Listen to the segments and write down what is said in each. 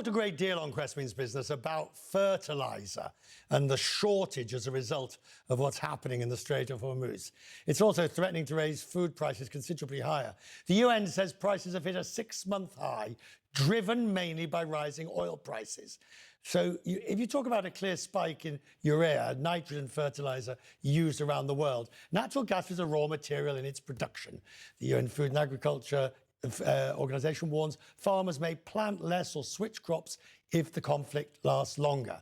talked a great deal on Cressmeans Business about fertiliser and the shortage as a result of what's happening in the Strait of Hormuz. It's also threatening to raise food prices considerably higher. The UN says prices have hit a 6-month high, driven mainly by rising oil prices. So if you talk about a clear spike in urea, nitrogen fertiliser used around the world, natural gas is a raw material in its production. The UN Food and Agriculture Organization warns farmers may plant less or switch crops if the conflict lasts longer.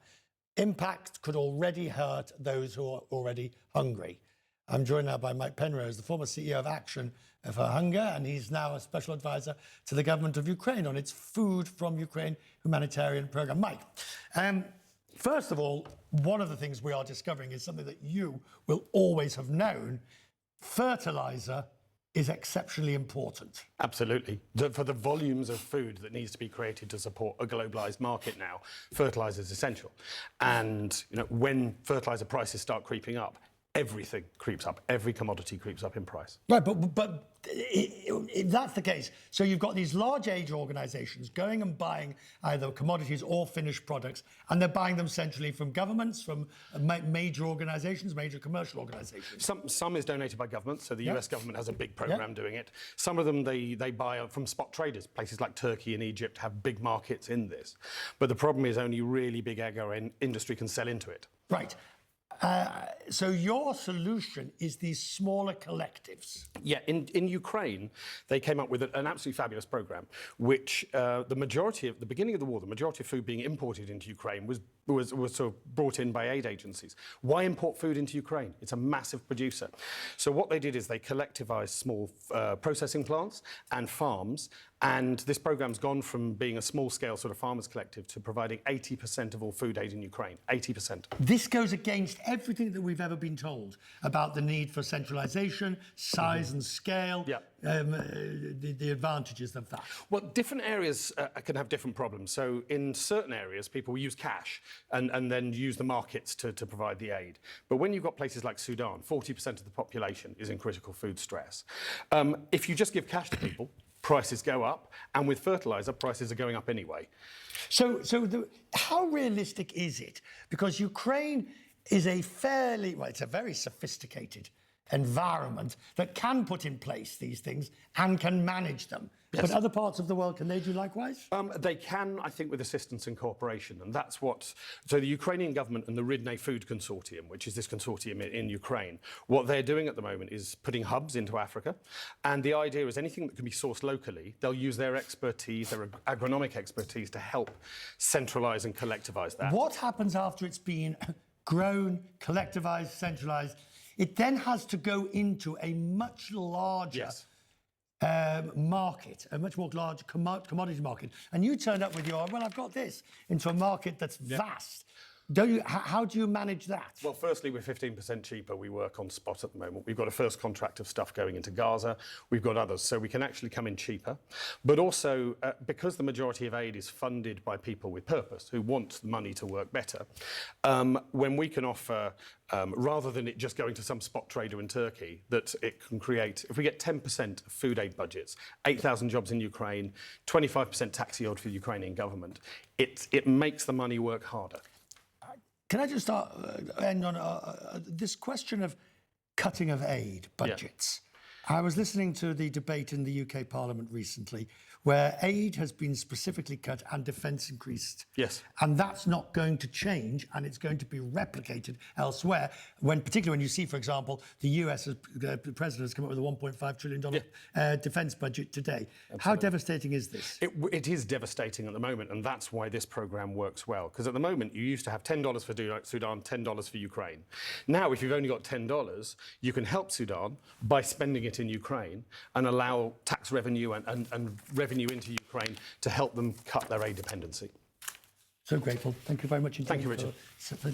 Impact could already hurt those who are already hungry. I'm joined now by Mike Penrose, the former CEO of Action for Hunger, and he's now a special advisor to the government of Ukraine on its Food from Ukraine humanitarian program. Mike, first of all, one of the things we are discovering is something that you will always have known. Fertilizer is exceptionally important. Absolutely. For the volumes of food that needs to be created to support a globalised market now, fertiliser is essential. And when fertiliser prices start creeping up, everything creeps up. Every commodity creeps up in price. Right, but if that's the case, so you've got these large aid organisations going and buying either commodities or finished products, and they're buying them centrally from governments, from major organisations, major commercial organisations. Some is donated by governments, so the US government has a big programme doing it. Some of them they buy from spot traders. Places like Turkey and Egypt have big markets in this. But the problem is only really big agro industry can sell into it. Right. So your solution is these smaller collectives. Yeah, in Ukraine, they came up with an absolutely fabulous program, which the beginning of the war, the majority of food being imported into Ukraine was sort of brought in by aid agencies. Why import food into Ukraine? It's a massive producer. So what they did is they collectivized small processing plants and farms, and this program's gone from being a small-scale sort of farmers collective to providing 80% of all food aid in Ukraine. 80%. This goes against everything that we've ever been told about the need for centralisation, size and scale, the advantages of that. Well, different areas can have different problems. So in certain areas, people use cash and then use the markets to provide the aid. But when you've got places like Sudan, 40% of the population is in critical food stress. If you just give cash to people, prices go up, and with fertiliser, prices are going up anyway. So how realistic is it? Because Ukraine is it's a very sophisticated environment that can put in place these things and can manage them. Yes. But other parts of the world, can they do likewise? They can, I think, with assistance and cooperation. And that's so the Ukrainian government and the Rydne Food Consortium, which is this consortium in Ukraine, what they're doing at the moment is putting hubs into Africa. And the idea is anything that can be sourced locally, they'll use their expertise, their agronomic expertise to help centralise and collectivise that. What happens after it's been grown, collectivised, centralised? It then has to go into a much larger market, a much more large commodity market. And you turned up with I've got this, into a market that's vast. How do you manage that? Well, firstly, we're 15% cheaper. We work on spot at the moment. We've got a first contract of stuff going into Gaza. We've got others, so we can actually come in cheaper. But also, because the majority of aid is funded by people with purpose, who want the money to work better, when we can offer, rather than it just going to some spot trader in Turkey, that it can create, if we get 10% of food aid budgets, 8,000 jobs in Ukraine, 25% tax yield for the Ukrainian government, it makes the money work harder. Can I just end on this question of cutting of aid budgets? I was listening to the debate in the UK Parliament recently where aid has been specifically cut and defence increased. Yes. And that's not going to change, and it's going to be replicated elsewhere, particularly when you see, for example, the US, the president has come up with a $1.5 trillion defence budget today. Absolutely. How devastating is this? It is devastating at the moment, and that's why this programme works well. Because at the moment, you used to have $10 for Sudan, $10 for Ukraine. Now, if you've only got $10, you can help Sudan by spending it in Ukraine and allow tax revenue and revenue into Ukraine to help them cut their aid dependency. So grateful. Thank you very much indeed. Thank you, Richard.